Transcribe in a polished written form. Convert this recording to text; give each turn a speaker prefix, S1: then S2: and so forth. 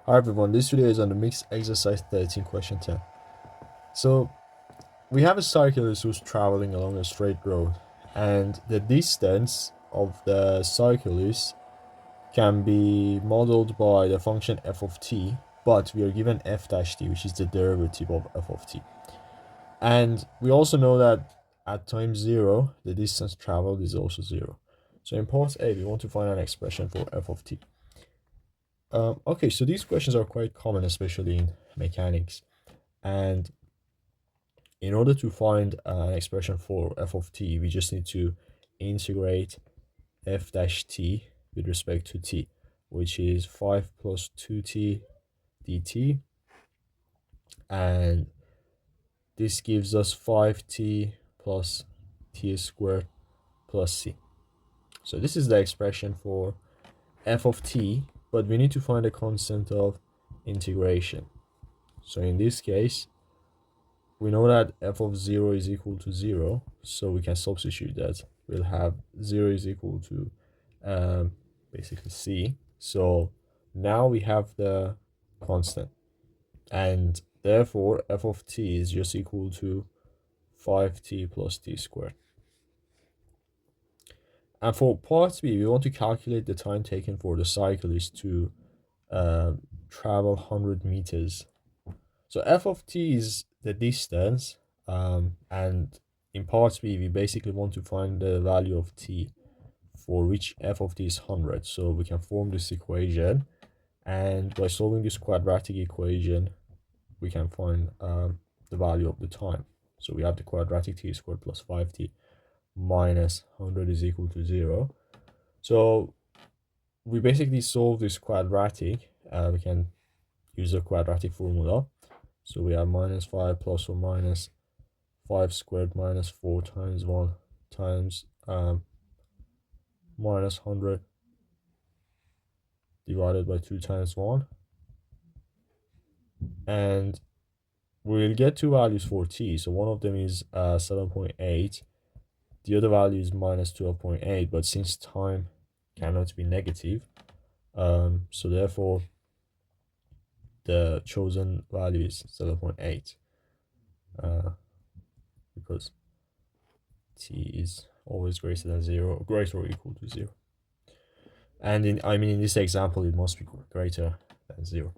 S1: Hi everyone, this video is on the mixed exercise 13 question 10. So we have a cyclist who's traveling along a straight road, and the distance of the cyclist can be modeled by the function f of t, but we are given f dash t, which is the derivative of f of t. And we also know that at time 0 the distance traveled is also 0. So in part A we want to find an expression for f of t. Okay, so these questions are quite common, especially in mechanics. And in order to find an expression for f of t, we just need to integrate f dash t with respect to t, which is 5 plus 2t dt. And this gives us 5t plus t squared plus c. So this is the expression for f of t, but we need to find a constant of integration. So in this case, we know that f of 0 is equal to 0, so we can substitute that. We'll have 0 is equal to basically c. So now we have the constant, and therefore f of t is just equal to 5t plus t squared. And for part B, we want to calculate the time taken for the cyclist to travel 100 meters. So f of t is the distance, and in part B, we basically want to find the value of t for which f of t is 100. So we can form this equation, and by solving this quadratic equation, we can find the value of the time. So we have the quadratic t squared plus 5t minus 100 is equal to 0. So we basically solve this quadratic. We can use a quadratic formula. So we have minus 5 plus or minus 5 squared minus 4 times 1 times minus 100 divided by 2 times 1. And we'll get two values for t. So one of them is 7.8. The other value is minus 12.8. But since time cannot be negative, so therefore the chosen value is 7.8. Because t is always greater than 0, greater or equal to 0. And in this example, it must be greater than 0.